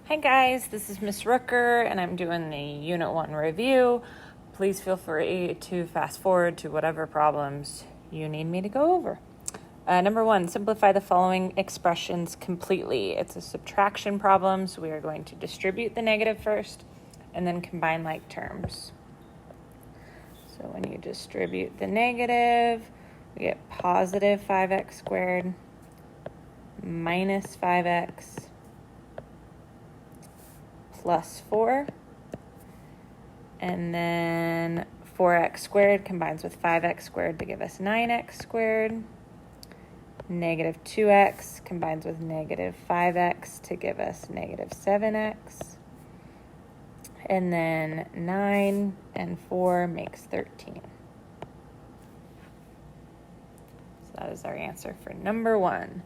Hi guys, this is Miss Rooker and I'm doing the Unit 1 review. Please feel free to fast forward to whatever problems you need me to go over. Number 1, simplify the following expressions completely. It's a subtraction problem, so we are going to distribute the negative first and then combine like terms. So when you distribute the negative, we get positive 5x squared minus 5x plus 4, and then 4x squared combines with 5x squared to give us 9x squared. Negative 2x combines with negative 5x to give us negative 7x. And then 9 and 4 makes 13. So that is our answer for number 1.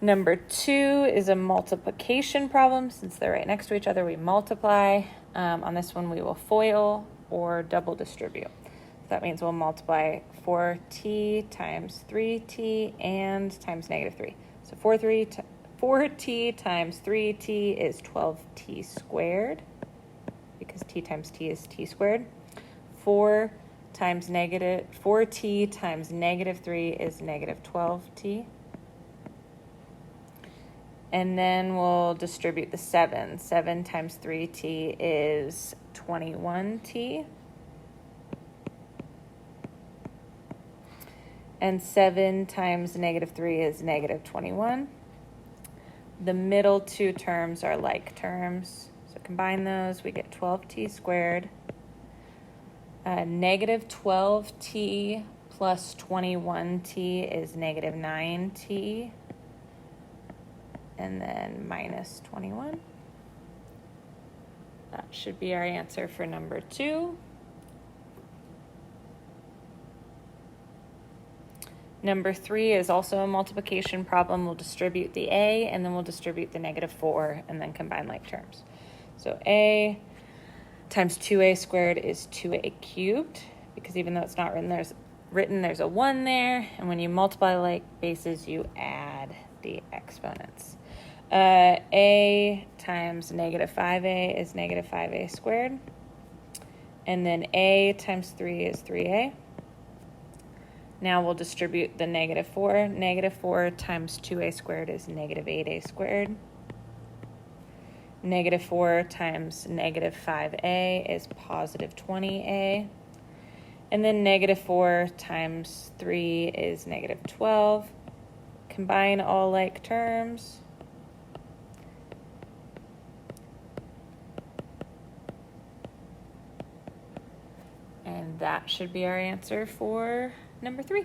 Number 2 is a multiplication problem. Since they're right next to each other, we multiply. On this one, we will FOIL or double distribute. So that means we'll multiply 4t times 3t and times negative 3. So 4t times 3t is 12t squared, because t times t is t squared. 4t times negative 3 is negative 12t. And then we'll distribute the 7. 7 times 3t is 21t. And 7 times negative 3 is negative 21. The middle two terms are like terms. So combine those, we get 12t squared. Negative 12t plus 21t is negative 9t. And then minus 21. That should be our answer for number 2. Number 3 is also a multiplication problem. We'll distribute the a, and then we'll distribute the negative 4, and then combine like terms. So a times 2a squared is 2a cubed, because even though it's not written, there's a 1 there, and when you multiply like bases, you add the exponents. A times negative 5a is negative 5a squared. And then a times 3 is 3a. Now we'll distribute the negative 4. Negative 4 times 2a squared is negative 8a squared. Negative 4 times negative 5a is positive 20a. And then negative 4 times 3 is negative 12. Combine all like terms. And that should be our answer for number 3.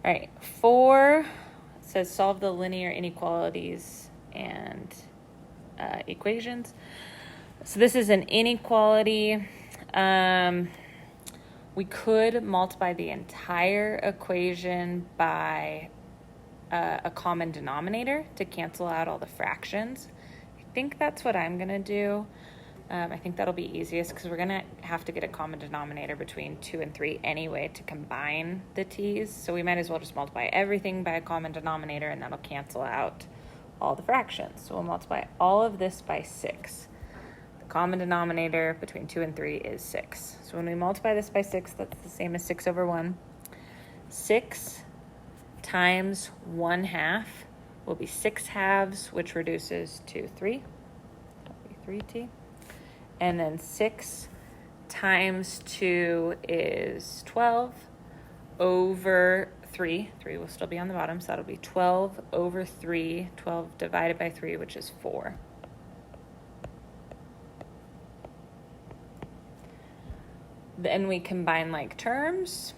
All right, 4 says solve the linear inequalities and equations. So this is an inequality. We could multiply the entire equation by a common denominator to cancel out all the fractions. I think that's what I'm going to do. I think that'll be easiest because we're going to have to get a common denominator between 2 and 3 anyway to combine the t's. So we might as well just multiply everything by a common denominator, and that'll cancel out all the fractions. So we'll multiply all of this by 6. The common denominator between 2 and 3 is 6. So when we multiply this by 6, that's the same as 6 over 1. 6 times 1/2 will be 6 halves, which reduces to 3. That'll be 3t. And then 6 times 2 is 12 over 3. 3 will still be on the bottom, so that'll be 12 over 3. 12 divided by 3, which is 4. Then we combine like terms.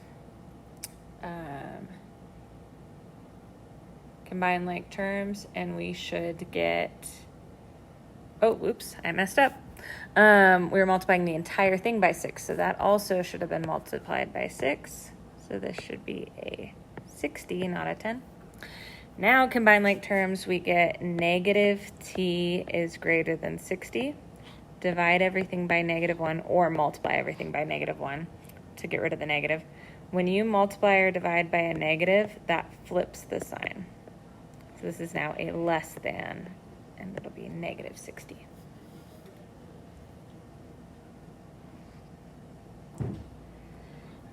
Combine like terms, and we should get, oh, oops, I messed up. We were multiplying the entire thing by 6, so that also should have been multiplied by 6. So this should be a 60, not a 10. Now combine like terms, we get negative t is greater than 60. Divide everything by negative 1, or multiply everything by negative 1 to get rid of the negative. When you multiply or divide by a negative, that flips the sign. So this is now a less than, and it'll be negative 60.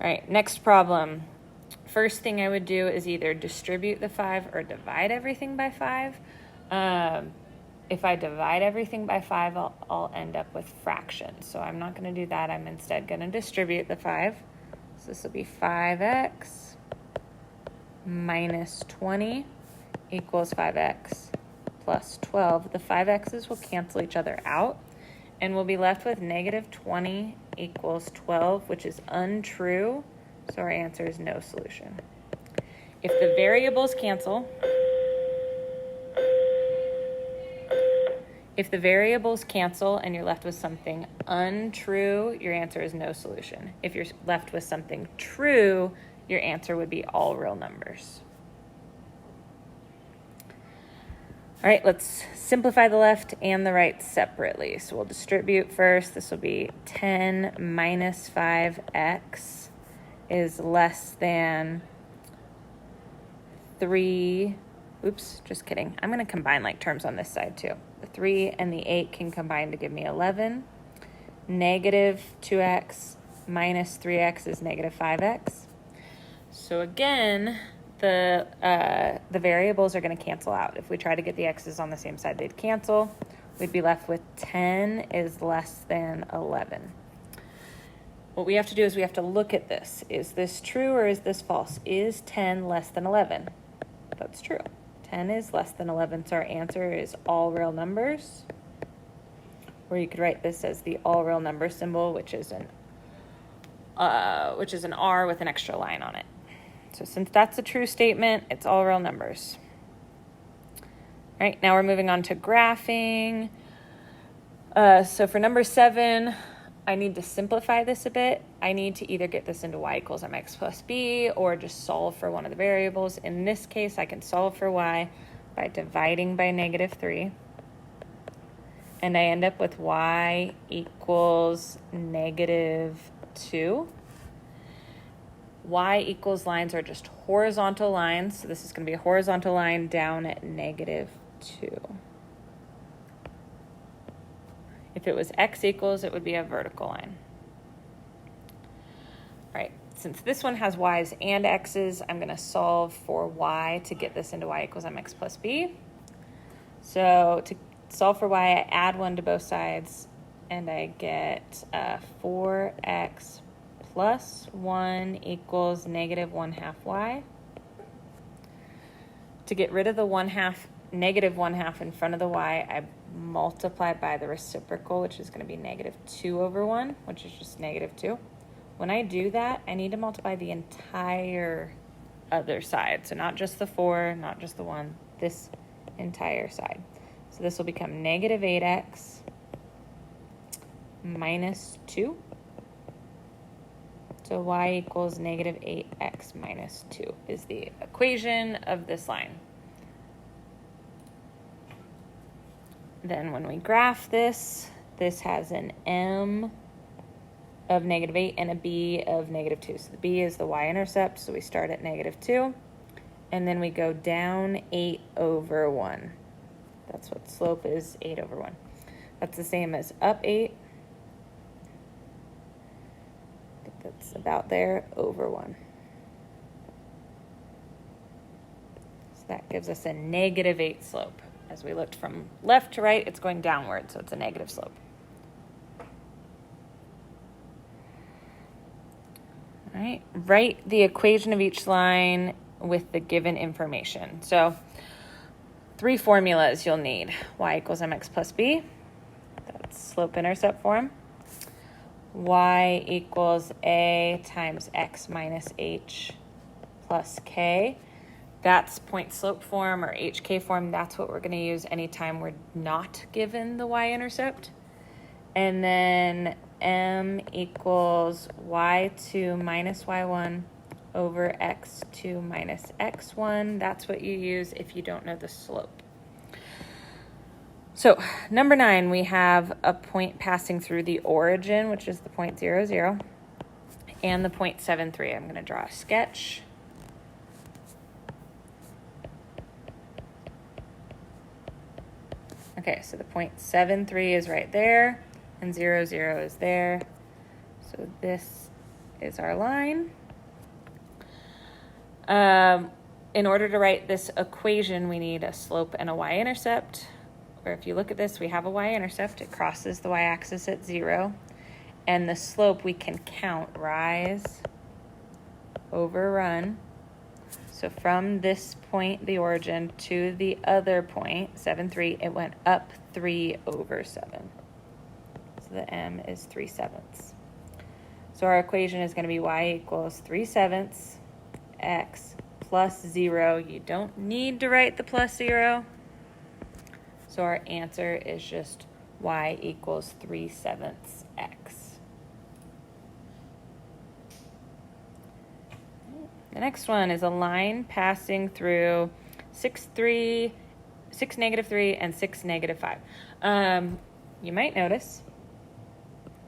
All right, next problem. First thing I would do is either distribute the 5 or divide everything by 5. If I divide everything by 5, I'll end up with fractions. So I'm not going to do that. I'm instead going to distribute the 5. So this will be 5x minus 20 equals 5x plus 12. The 5x's will cancel each other out, and we'll be left with negative 20 equals 12, which is untrue. So our answer is no solution. If the variables cancel, and you're left with something untrue, your answer is no solution. If you're left with something true, your answer would be all real numbers. All right, let's simplify the left and the right separately. So we'll distribute first. This will be 10 minus 5x is less than 3. Oops, just kidding. I'm going to combine like terms on this side too. The 3 and the 8 can combine to give me 11. Negative 2x minus 3x is negative 5x. So again, the variables are going to cancel out. If we try to get the x's on the same side, they'd cancel. We'd be left with 10 is less than 11. What we have to do is we have to look at this. Is this true or is this false? Is 10 less than 11? That's true. 10 is less than 11, so our answer is all real numbers. Or you could write this as the all real number symbol, which is an R with an extra line on it. So since that's a true statement, it's all real numbers. All right, now we're moving on to graphing. So for number 7, I need to simplify this a bit. I need to either get this into y equals mx plus b or just solve for one of the variables. In this case, I can solve for y by dividing by negative 3. And I end up with y equals negative 2. Y equals lines are just horizontal lines. So this is going to be a horizontal line down at negative 2. If it was x equals, it would be a vertical line. All right, since this one has y's and x's, I'm going to solve for y to get this into y equals mx plus b. So to solve for y, I add 1 to both sides, and I get 4x plus 1 equals negative 1/2 y. To get rid of the negative 1/2 in front of the y, I multiply by the reciprocal, which is going to be negative 2 over 1, which is just negative 2. When I do that, I need to multiply the entire other side. So not just the 4, not just the 1, this entire side. So this will become negative 8x minus 2. So y equals negative 8x minus 2 is the equation of this line. Then when we graph this, this has an m of negative 8 and a b of negative 2. So the b is the y-intercept, so we start at negative 2. And then we go down 8 over 1. That's what slope is, 8 over 1. That's the same as up 8. I think that's about there, over 1. So that gives us a negative 8 slope. As we looked from left to right, it's going downward, so it's a negative slope. All right, write the equation of each line with the given information. So 3 formulas you'll need. Y equals mx plus b. That's slope-intercept form. Y equals a times x minus h plus k. That's point slope form or HK form. That's what we're going to use anytime we're not given the y-intercept. And then m equals y2 minus y1 over x2 minus x1. That's what you use if you don't know the slope. So number 9, we have a point passing through the origin, which is the point 0, 0. and the 0.73. I'm going to draw a sketch. Okay, so the 0.73 is right there, and 0, 0 is there. So this is our line. In order to write this equation, we need a slope and a y-intercept. Or if you look at this, we have a y-intercept. It crosses the y-axis at 0. And the slope we can count, rise over run. So from this point, the origin, to the other point, 7.3, it went up 3 over 7. So the m is 3/7. So our equation is going to be y equals 3/7 x plus 0. You don't need to write the plus 0. So our answer is just y equals 3/7 x. The next one is a line passing through 6, 3, 6, -3, and 6, -5. You might notice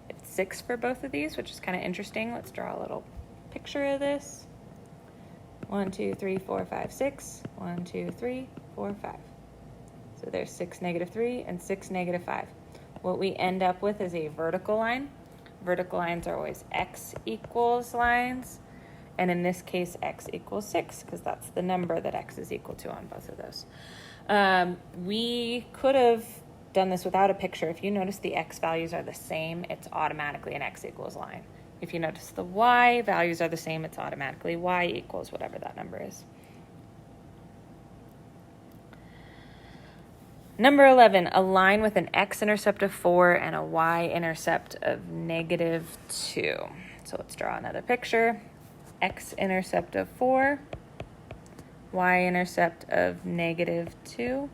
it's 6 for both of these, which is kind of interesting. Let's draw a little picture of this. 1, 2, 3, 4, 5, 6. 1, 2, 3, 4, 5. So there's 6, -3, and 6, -5. What we end up with is a vertical line. Vertical lines are always x equals lines. And in this case, x equals 6, because that's the number that x is equal to on both of those. We could have done this without a picture. If you notice the x values are the same, it's automatically an x equals line. If you notice the y values are the same, it's automatically y equals whatever that number is. Number 11, a line with an x-intercept of 4 and a y-intercept of -2. So let's draw another picture. X-intercept of 4, y-intercept of -2.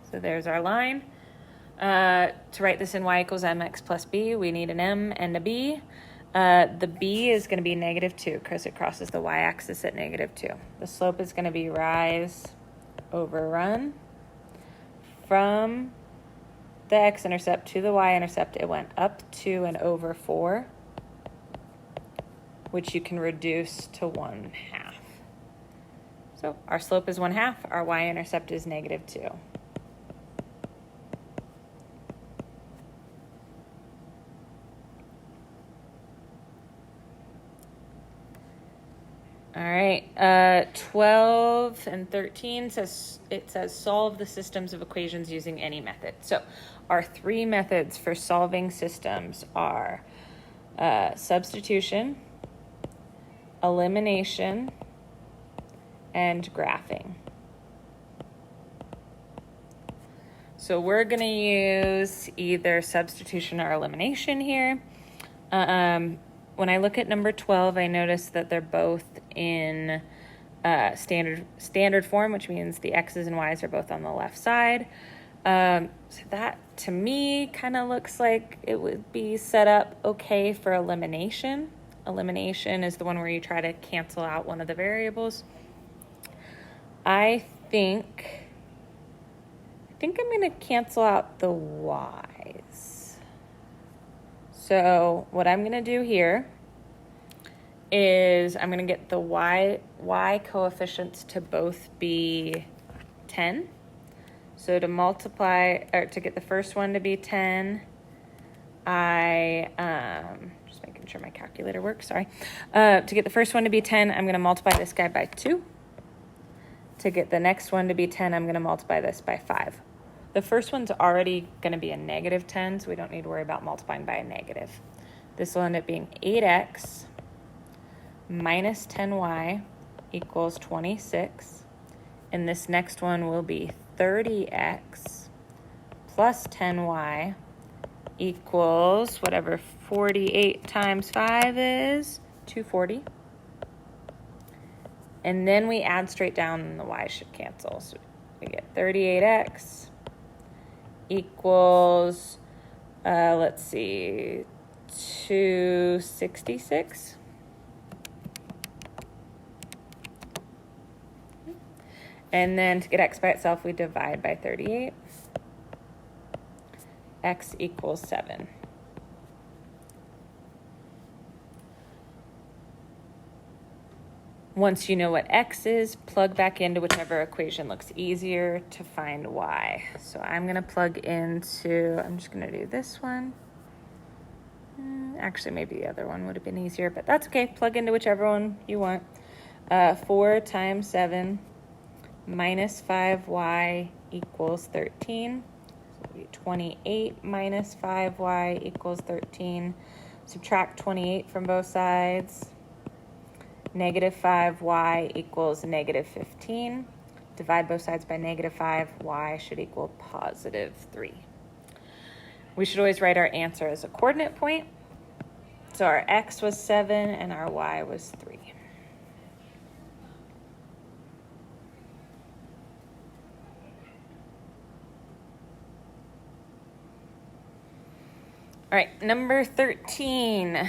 So there's our line. To write this in y equals mx plus b, we need an m and a b. The b is going to be -2 because it crosses the y-axis at -2. The slope is going to be rise over run. From the x-intercept to the y-intercept, it went up 2 and over 4, which you can reduce to 1/2. So our slope is 1/2, our y-intercept is -2. All right, 12 and 13 says solve the systems of equations using any method. So our 3 methods for solving systems are substitution, elimination, and graphing. So we're going to use either substitution or elimination here. When I look at number 12, I notice that they're both in standard form, which means the x's and y's are both on the left side. So that, to me, kind of looks like it would be set up okay for elimination. Elimination is the one where you try to cancel out one of the variables. I think I'm going to cancel out the y's. So what I'm going to do here is I'm going to get the y coefficients to both be 10. So to multiply, or to get the first one to be 10, I, just making sure my calculator works, sorry. To get the first one to be 10, I'm going to multiply this guy by 2. To get the next one to be 10, I'm going to multiply this by 5. The first one's already going to be a -10, so we don't need to worry about multiplying by a negative. This will end up being 8x minus 10y equals 26. And this next one will be 30x plus 10y equals whatever 48 times 5 is, 240. And then we add straight down and the y should cancel. So we get 38x equals, let's see, 266. And then to get x by itself, we divide by 38. x equals 7. Once you know what x is, plug back into whichever equation looks easier to find y. So I'm going to plug into, I'm just going to do this one. Actually, maybe the other one would have been easier, but that's okay. Plug into whichever one you want. 4 times 7 minus 5y equals 13. So it'll be 28 minus 5y equals 13. Subtract 28 from both sides. Negative 5y equals negative 15. Divide both sides by negative 5, y should equal positive 3. We should always write our answer as a coordinate point. So our x was 7 and our y was 3. All right, number 13.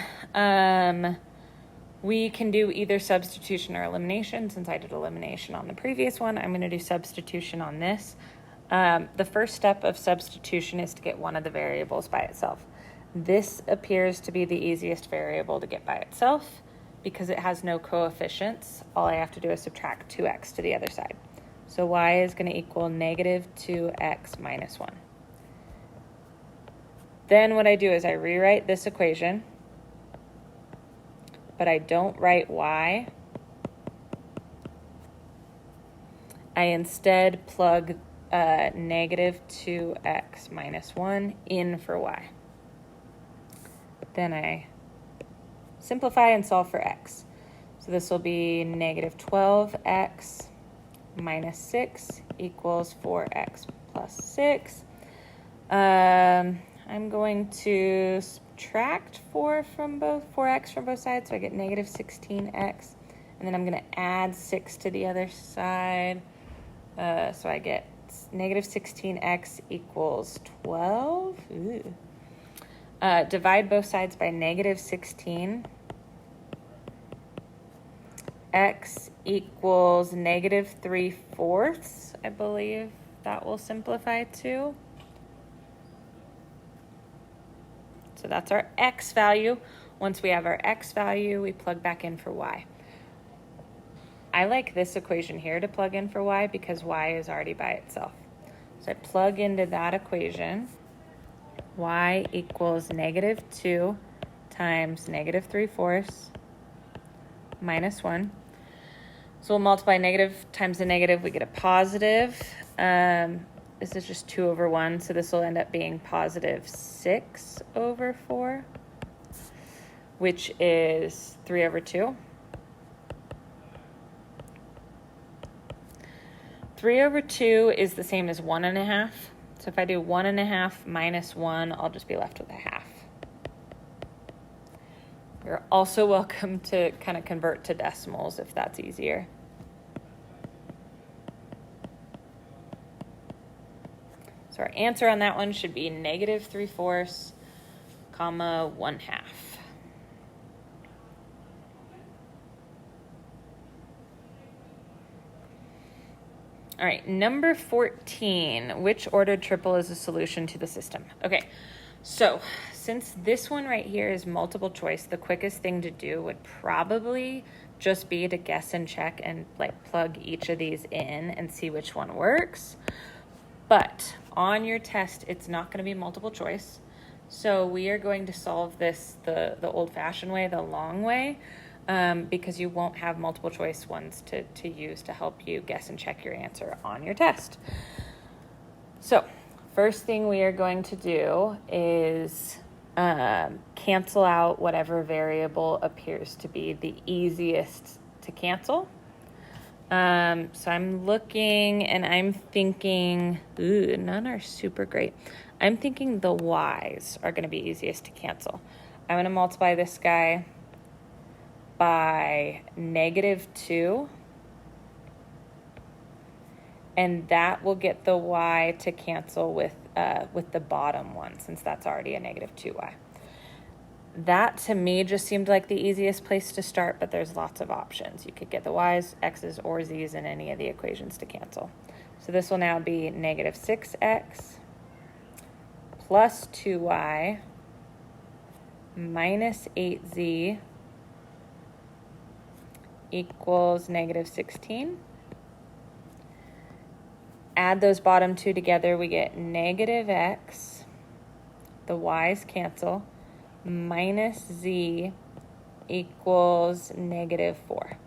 We can do either substitution or elimination. Since I did elimination on the previous one, I'm going to do substitution on this. The first step of substitution is to get one of the variables by itself. This appears to be the easiest variable to get by itself because it has no coefficients. All I have to do is subtract 2x to the other side. So y is going to equal negative 2x minus 1. Then what I do is I rewrite this equation, but I don't write y. I instead plug negative 2x minus 1 in for y. Then I simplify and solve for x. So this will be negative 12x minus 6 equals 4x plus 6. I'm going to subtract 4x from both sides, so I get negative 16x. And then I'm going to add 6 to the other side. So I get negative 16x equals 12. Ooh. Divide both sides by negative 16. X equals negative 3/4. I believe that will simplify to. So that's our x value. Once we have our x value, we plug back in for y. I like this equation here to plug in for y because y is already by itself. So I plug into that equation. Y equals negative 2 times negative 3/4 minus 1. So we'll multiply negative times a negative, we get a positive. This is just 2 over 1, so this will end up being positive 6 over 4, which is 3 over 2. 3 over 2 is the same as 1.5. So if I do 1.5 minus 1, I'll just be left with a half. You're also welcome to kind of convert to decimals if that's easier. So our answer on that one should be negative 3/4, comma 1/2. All right, number 14, which ordered triple is a solution to the system? Okay, so since this one right here is multiple choice, the quickest thing to do would probably just be to guess and check and like plug each of these in and see which one works. But on your test, it's not going to be multiple choice. So we are going to solve this the old-fashioned way, the long way, because you won't have multiple choice ones to use to help you guess and check your answer on your test. So first thing we are going to do is cancel out whatever variable appears to be the easiest to cancel. So I'm looking and I'm thinking, none are super great. I'm thinking the y's are going to be easiest to cancel. I'm going to multiply this guy by negative 2. And that will get the y to cancel with the bottom one, since that's already a negative 2y. That to me just seemed like the easiest place to start, but there's lots of options. You could get the y's, x's, or z's in any of the equations to cancel. So this will now be negative 6x plus 2y minus 8z equals negative 16. Add those bottom two together, we get negative x, the y's cancel, minus z equals negative 4.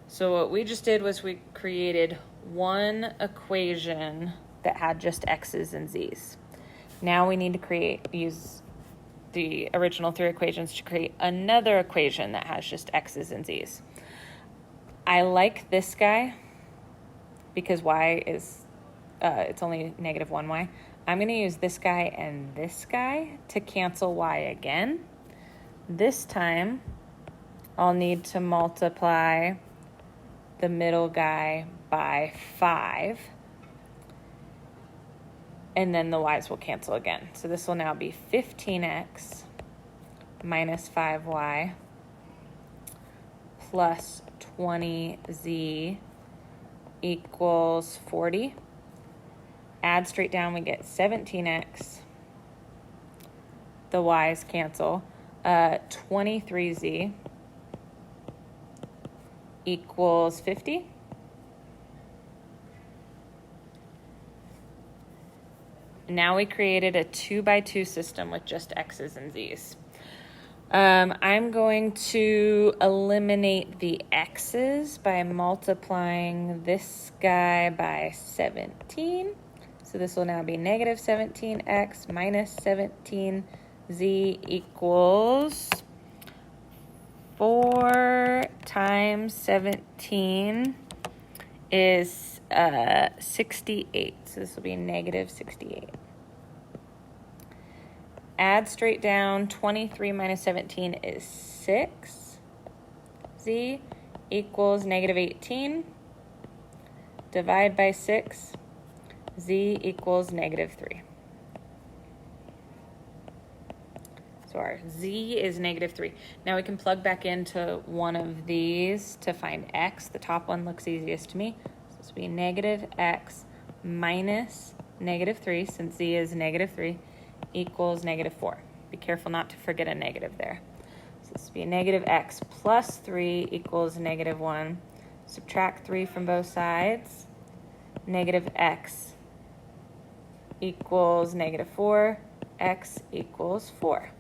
So what we just did was we created one equation that had just x's and z's. Now we need to use the original three equations to create another equation that has just x's and z's. I like this guy because y is, it's only negative 1y. I'm going to use this guy and this guy to cancel y again. This time, I'll need to multiply the middle guy by 5. And then the y's will cancel again. So this will now be 15x minus 5y plus 20z equals 40. Add straight down, we get 17x. The y's cancel. 23z equals 50. Now we created a 2x2 system with just x's and z's. I'm going to eliminate the x's by multiplying this guy by 17. So this will now be negative 17x minus 17z equals 4 times 17 is 68. So this will be negative 68. Add straight down, 23 minus 17 is 6. Z equals negative 18. Divide by 6. Z equals negative 3. So our Z is negative 3. Now we can plug back into one of these to find X. The top one looks easiest to me. So this will be negative X minus negative 3, since Z is negative 3, equals negative 4. Be careful not to forget a negative there. So this will be negative X plus 3 equals negative 1. Subtract 3 from both sides. Negative X equals negative 4. X equals 4.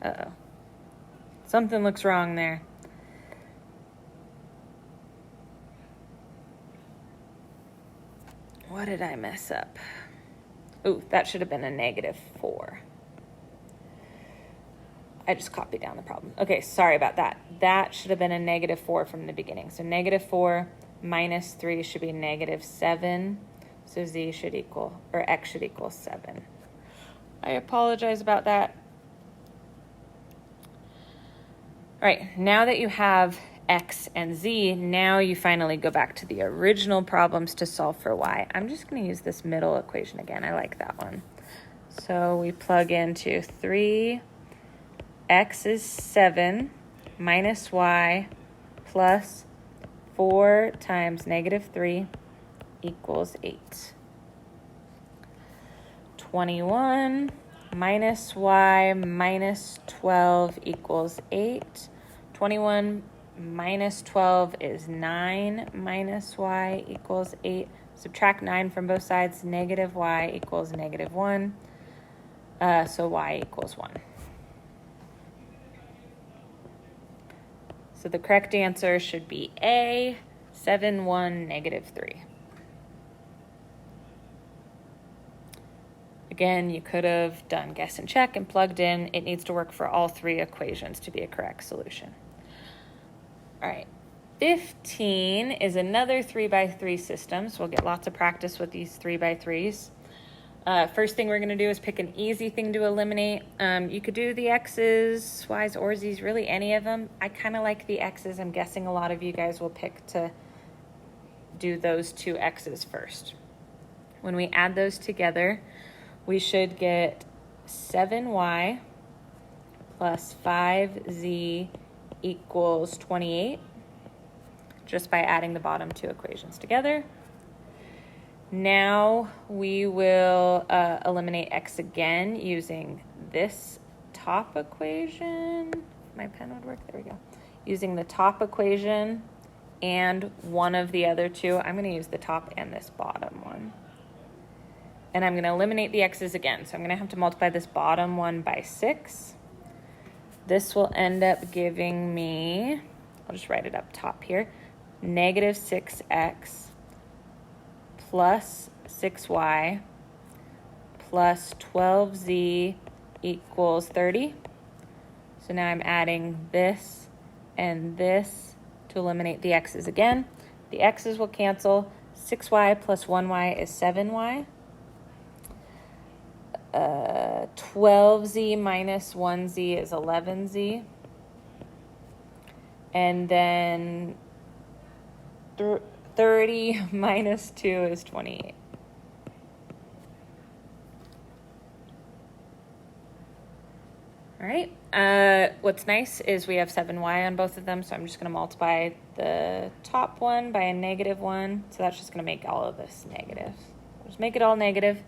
Uh-oh. Something looks wrong there. What did I mess up? Ooh, that should have been a negative 4. I just copied down the problem. Okay, sorry about that. That should have been a negative 4 from the beginning. So negative 4 minus 3 should be negative 7. So Z should equal, or X should equal 7. I apologize about that. All right, now that you have X and Z, now you finally go back to the original problems to solve for Y. I'm just going to use this middle equation again. I like that one. So we plug into 3, X is 7, minus Y, plus 4 times negative 3 equals 8. 21 minus Y minus 12 equals 8. 21 minus 12 is 9 minus Y equals 8. Subtract 9 from both sides. Negative Y equals negative 1. So Y equals 1. So the correct answer should be A, 7, 1, negative 3. Again, you could have done guess and check and plugged in. It needs to work for all three equations to be a correct solution. All right, 15 is another 3x3 system, so we'll get lots of practice with these 3x3s. First thing we're going to do is pick an easy thing to eliminate. You could do the X's, Y's, or Z's, really any of them. I kind of like the X's. I'm guessing a lot of you guys will pick to do those two X's first. When we add those together, we should get 7y plus 5z equals 28, just by adding the bottom two equations together. Now we will eliminate x again using this top equation. My pen would work, there we go. Using the top equation and one of the other two. I'm gonna use the top and this bottom one. And I'm gonna eliminate the x's again. So I'm gonna have to multiply this bottom one by 6. This will end up giving me, I'll just write it up top here, negative 6x plus 6y plus 12z equals 30. So now I'm adding this and this to eliminate the x's again. The x's will cancel. 6y plus 1y is 7y. 12z minus 1z is 11z. And then 30 minus 2 is 28. All right. What's nice is we have 7y on both of them, so I'm just going to multiply the top one by a -1. So that's just going to make all of this negative. Just make it all negative.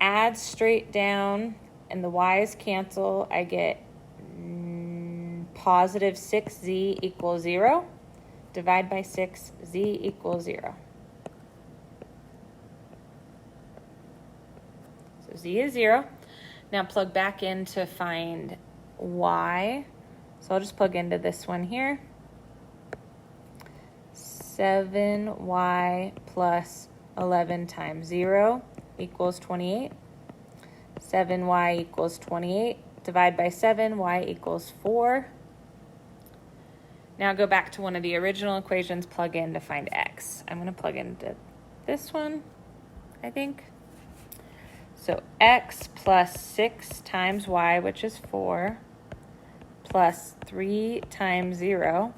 Add straight down, and the y's cancel. I get positive 6z equals 0. Divide by 6, z equals 0. So z is 0. Now plug back in to find y. So I'll just plug into this one here. 7y plus 11 times 0 equals 28. 7y equals 28. Divide by 7, y equals 4. Now go back to one of the original equations, plug in to find x. I'm going to plug into this one, I think. So x plus 6 times y, which is 4, plus 3 times 0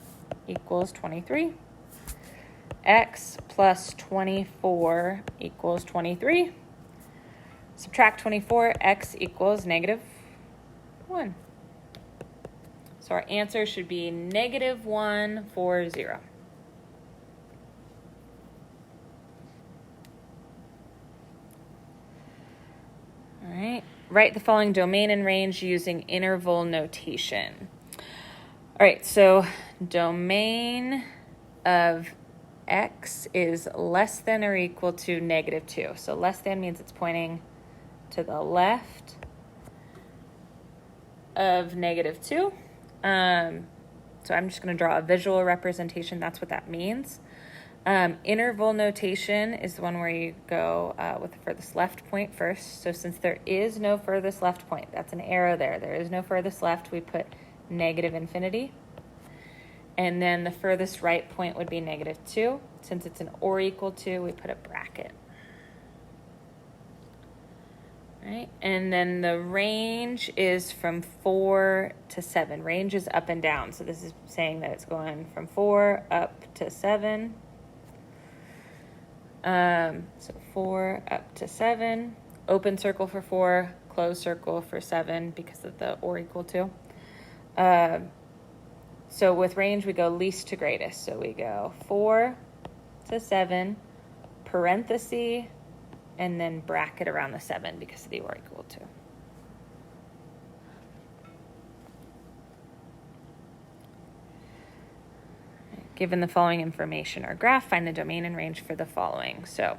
equals 23. X plus 24 equals 23. Subtract 24, x equals -1. So our answer should be -140. All right, write the following domain and range using interval notation. All right, so domain of x is less than or equal to -2. So less than means it's pointing to the left of -2. So I'm just going to draw a visual representation. That's what that means. Interval notation is the one where you go with the furthest left point first. So since there is no furthest left point, that's an arrow there. There is no furthest left. We put -infinity. And then the furthest right point would be -2. Since it's an or equal to, we put a bracket. Right? And then the range is from 4 to 7. Range is up and down. So this is saying that it's going from 4 up to 7. So 4 up to 7. Open circle for 4, closed circle for 7 because of the or equal to. So with range, we go least to greatest. So we go 4 to 7, parenthesis, and then bracket around the 7 because of the or equal to. Given the following information or graph, find the domain and range for the following. So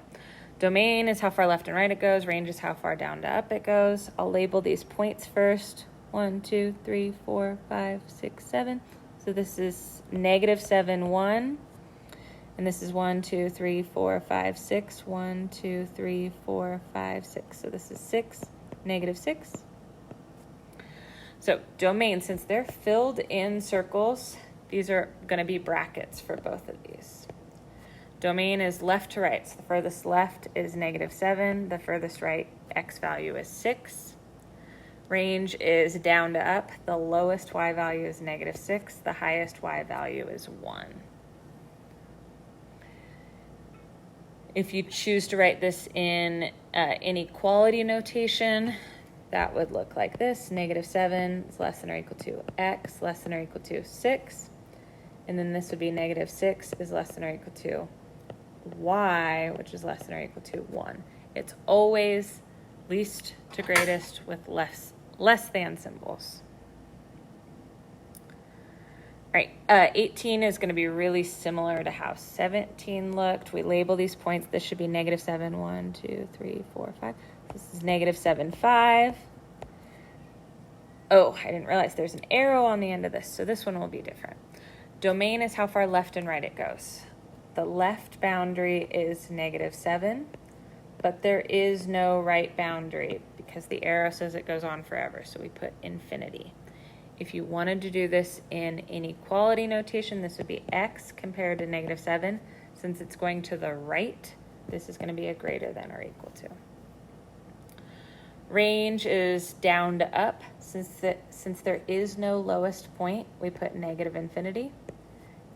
domain is how far left and right it goes. Range is how far down to up it goes. I'll label these points first. 1, 2, 3, 4, 5, 6, 7. So this is -7, 1. And this is 1, 2, 3, 4, 5, 6. 1, 2, 3, 4, 5, 6. So this is 6, -6. So domain, since they're filled in circles, these are going to be brackets for both of these. Domain is left to right. So the furthest left is -7. The furthest right x value is 6. Range is down to up. The lowest y value is -6. The highest y value is 1. If you choose to write this in inequality notation, that would look like this. -7 is less than or equal to x, less than or equal to 6. And then this would be -6 is less than or equal to y, which is less than or equal to 1. It's always least to greatest with less than symbols. All right, 18 is going to be really similar to how 17 looked. We label these points. This should be -7, 1, 2, 3, 4, 5. This is -7, 5. Oh, I didn't realize there's an arrow on the end of this, so this one will be different. Domain is how far left and right it goes. The left boundary is -7, but there is no right boundary because the arrow says it goes on forever, so we put infinity. If you wanted to do this in inequality notation, this would be x compared to -7. Since it's going to the right, this is going to be a greater than or equal to. Range is down to up. Since there is no lowest point, we put -infinity.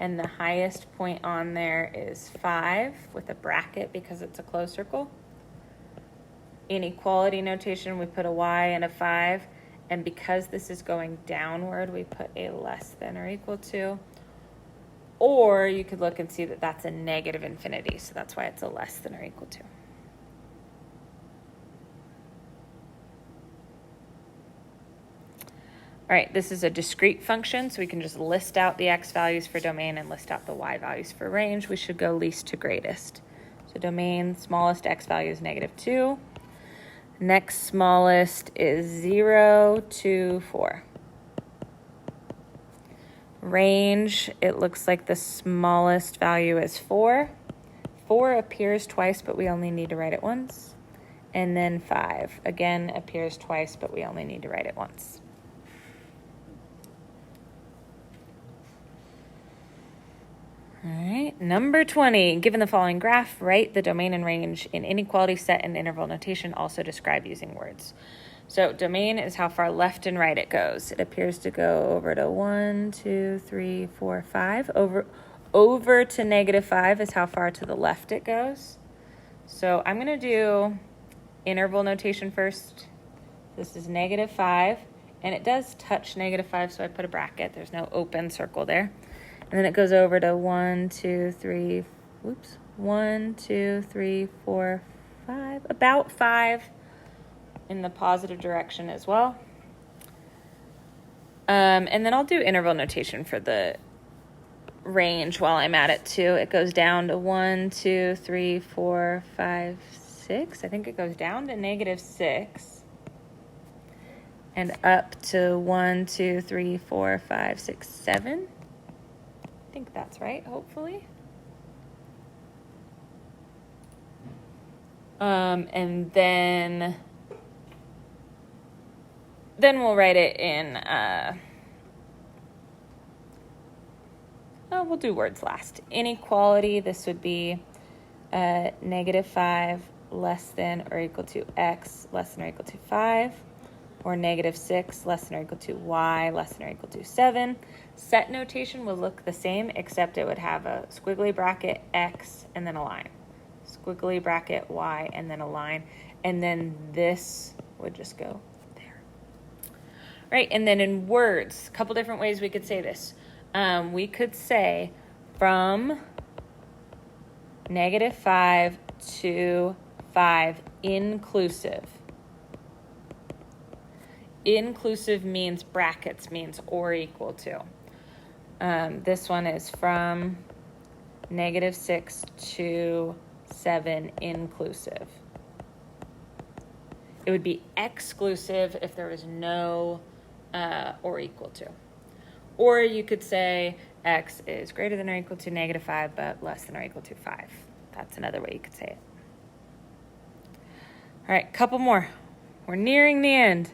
And the highest point on there is 5 with a bracket because it's a closed circle. Inequality notation, we put a y and a 5. And because this is going downward, we put a less than or equal to. Or you could look and see that that's a -infinity. So that's why it's a less than or equal to. All right, this is a discrete function, so we can just list out the x values for domain and list out the y values for range. We should go least to greatest. So domain, smallest x value is -2. Next smallest is 0 to 4. Range, it looks like the smallest value is 4. 4 appears twice, but we only need to write it once. And then 5, again, appears twice, but we only need to write it once. All right, number 20, given the following graph, write the domain and range in inequality set and interval notation, also describe using words. So domain is how far left and right it goes. It appears to go over to 1, 2, 3, 4, 5. Over to -5 is how far to the left it goes. So I'm going to do interval notation first. This is -5, and it does touch -5, so I put a bracket. There's no open circle there. And then it goes over to 1, 2, 3, 4, 5, about 5 in the positive direction as well. And then I'll do interval notation for the range while I'm at it too. It goes down to 1, 2, 3, 4, 5, 6. I think it goes down to -6. And up to 1, 2, 3, 4, 5, 6, 7. I think that's right, hopefully. And then we'll write it in, we'll do words last. Inequality, this would be -5 less than or equal to x less than or equal to 5. Or -6 less than or equal to y less than or equal to 7. Set notation will look the same, except it would have a squiggly bracket x and then a line. Squiggly bracket y and then a line. And then this would just go there. Right, and then in words, a couple different ways we could say this. We could say from -5 to 5 inclusive. Inclusive means brackets, means or equal to. This one is from -6 to 7 inclusive. It would be exclusive if there was no or equal to. Or you could say x is greater than or equal to -5, but less than or equal to 5. That's another way you could say it. All right, couple more. We're nearing the end.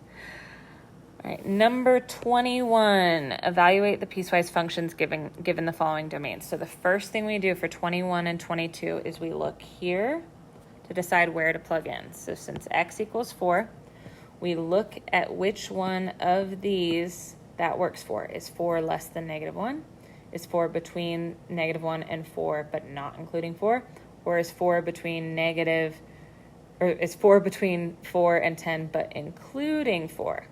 All right, number 21, evaluate the piecewise functions given the following domains. So the first thing we do for 21 and 22 is we look here to decide where to plug in. So since x equals 4, we look at which one of these that works for. Is 4 less than -1? Is 4 between -1 and 4 but not including 4? Or is 4 between is 4 between 4 and 10 but including 4?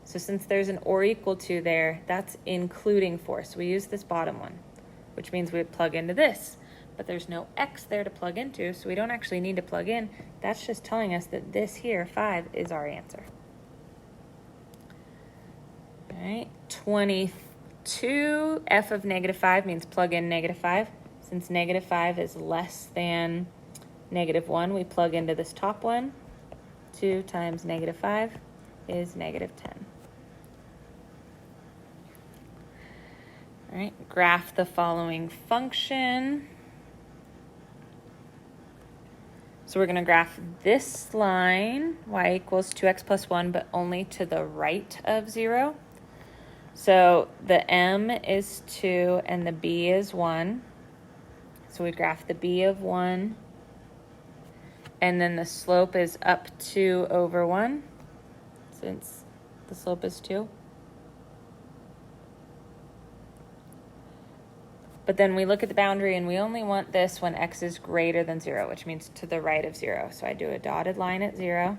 So since there's an or equal to there, that's including 4. So we use this bottom one, which means we would plug into this. but there's no x there to plug into, so we don't actually need to plug in. That's just telling us that this here, 5, is our answer. All right, 22, f of negative 5 means plug in negative 5. Since negative 5 is less than negative 1, we plug into this top one. 2 times negative 5 is negative 10. All right, graph the following function. So we're going to graph this line, y equals 2x plus 1, but only to the right of 0. So the m is 2 and the b is 1. So we graph the b of 1. And then the slope is up 2 over 1, since the slope is 2. But then we look at the boundary and we only want this when x is greater than 0, which means to the right of 0. So I do a dotted line at 0,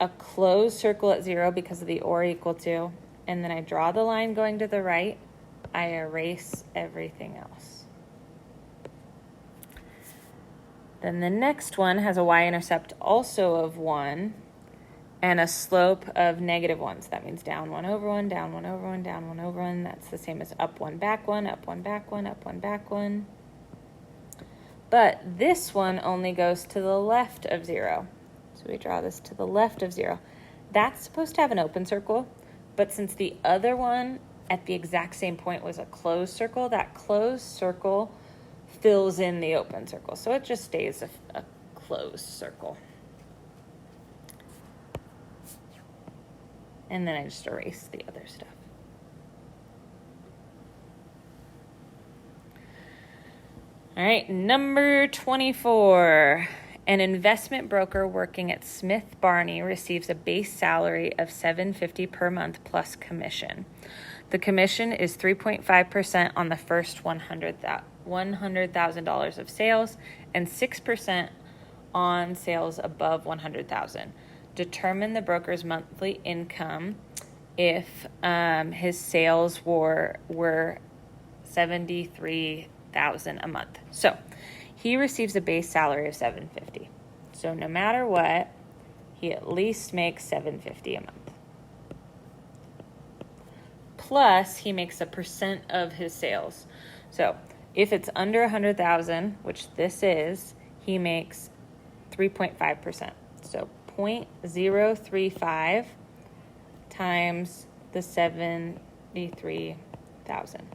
a closed circle at 0 because of the or equal to, and then I draw the line going to the right. I erase everything else. Then the next one has a y-intercept also of 1 and a slope of negative 1. So that means down 1 over 1, down 1 over 1, down 1 over 1. That's the same as up 1, back 1, up 1, back 1, up 1, back 1. But this one only goes to the left of 0. So we draw this to the left of 0. That's supposed to have an open circle, but since the other one at the exact same point was a closed circle, that closed circle fills in the open circle. So it just stays a closed circle. And then I just erase the other stuff. All right, number 24. An investment broker working at Smith Barney receives a base salary of $750 per month plus commission. The commission is 3.5% on the first $100,000 of sales and 6% on sales above $100,000. Determine the broker's monthly income if his sales were $73,000 a month. So he receives a base salary of $750. So no matter what, he at least makes $750 a month. Plus, he makes a percent of his sales. So if it's under $100,000, which this is, he makes 3.5%. So 0.035 times the 73,000.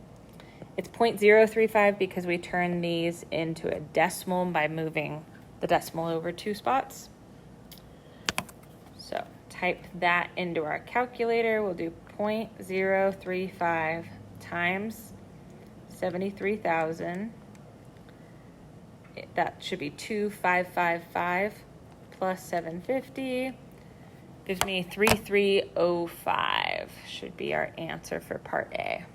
It's 0.035 because we turn these into a decimal by moving the decimal over 2 spots. So type that into our calculator. We'll do 0.035 times 73,000. That should be 2,555 plus 750 gives me 3,305 should be our answer for part A.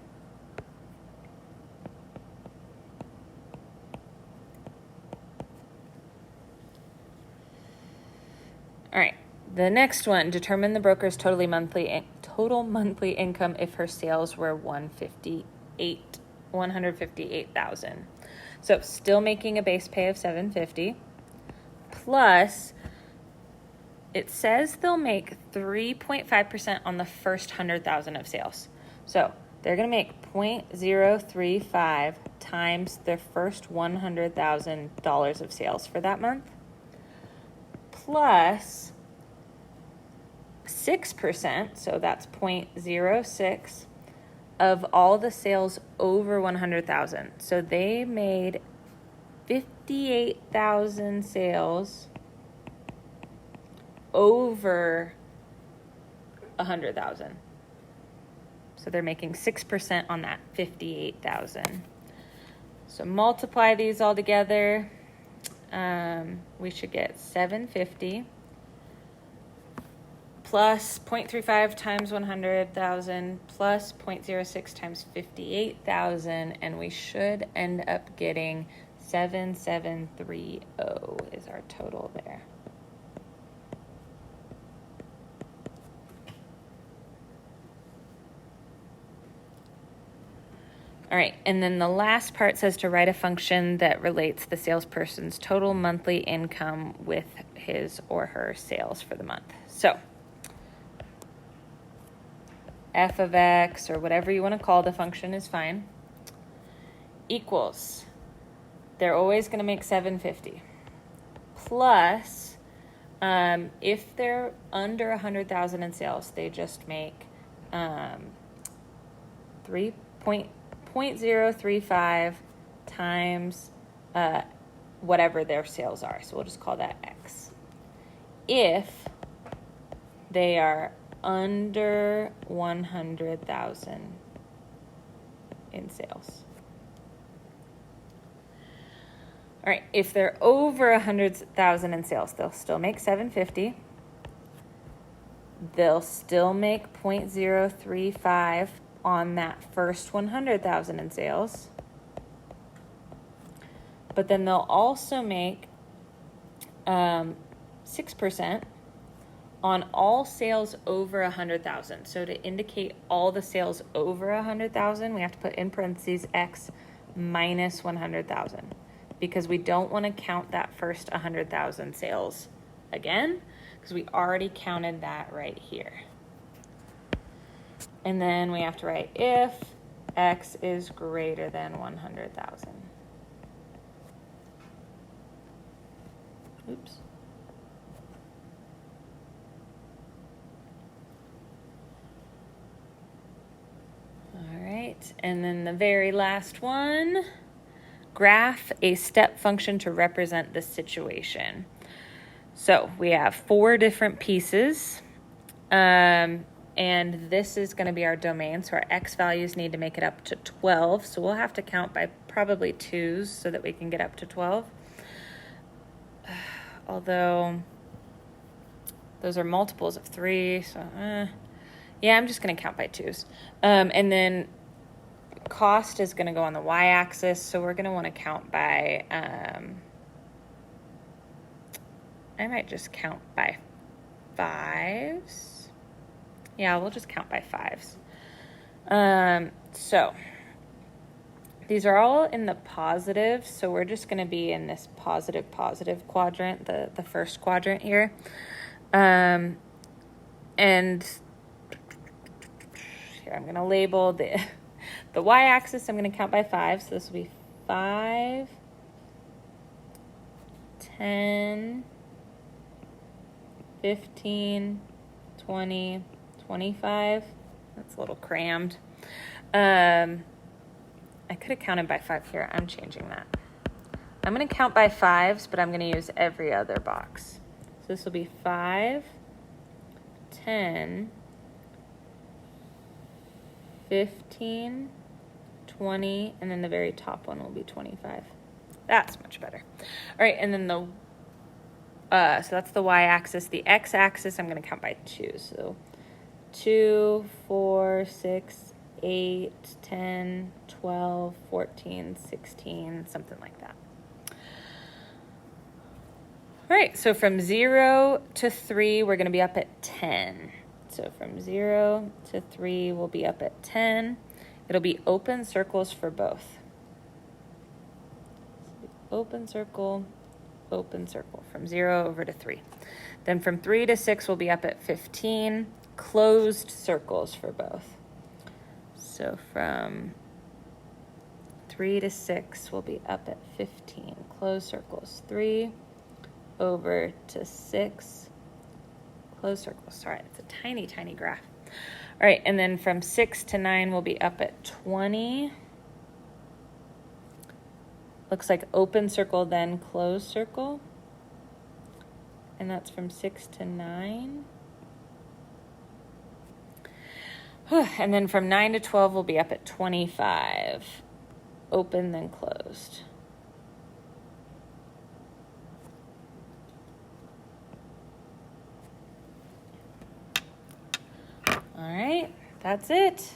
All right, the next one, determine the broker's total monthly income if her sales were 158,000. So still making a base pay of 750 plus it says they'll make 3.5% on the first 100,000 of sales. So they're going to make 0.035 times their first $100,000 of sales for that month, plus 6%, so that's 0.06 of all the sales over 100,000. So they made 58,000 sales over 100,000. So they're making 6% on that 58,000. So multiply these all together. We should get 750 plus 0.35 times 100,000 plus 0.06 times 58,000, and we should end up getting 7730 is our total there. All right, and then the last part says to write a function that relates the salesperson's total monthly income with his or her sales for the month. So f of x, or whatever you want to call the function, is fine, equals, they're always going to make 750, plus, if they're under 100,000 in sales, they just make 3.035 times whatever their sales are. So we'll just call that x. If they are under 100,000 in sales. All right, if they're over 100,000 in sales, they'll still make 750. They'll still make 0.035 on that first 100,000 in sales. But then they'll also make 6% on all sales over 100,000. So to indicate all the sales over 100,000, we have to put in parentheses x minus 100,000, because we don't want to count that first 100,000 sales again, because we already counted that right here. And then we have to write if x is greater than 100,000. Oops. All right, and then the very last one, graph a step function to represent the situation. So we have 4 different pieces, and this is going to be our domain. So our x values need to make it up to 12. So we'll have to count by probably 2s so that we can get up to 12. Although those are multiples of 3, so yeah, I'm just going to count by 2s. And then cost is going to go on the y-axis, so we're going to want to count by, I might just count by 5s. Yeah, we'll just count by 5s. So these are all in the positive, so we're just going to be in this positive quadrant, the first quadrant here. And here I'm going to label the y-axis. I'm going to count by 5, so this will be 5, 10, 15, 20, 25. That's a little crammed. I could have counted by 5 here. I'm changing that. I'm going to count by 5s, but I'm going to use every other box. So this will be 5, 10, 15, 20, and then the very top one will be 25. That's much better. All right, and then so that's the y-axis. The x-axis, I'm going to count by 2. So 2, 4, 6, 8, 10, 12, 14, 16, something like that. All right, so from 0 to 3, we're going to be up at 10. So from 0 to 3, we'll be up at 10. It'll be open circles for both. Open circle, from 0 over to 3. Then from 3 to 6, we'll be up at 15. Closed circles for both. So from 3 to 6, we'll be up at 15. Closed circles, 3 over to 6. Closed circles. All right, it's a tiny, tiny graph. All right, and then from 6 to 9, we'll be up at 20. Looks like open circle, then closed circle. And that's from 6 to 9. And then from 9 to 12, we'll be up at 25. Open, then closed. All right, that's it.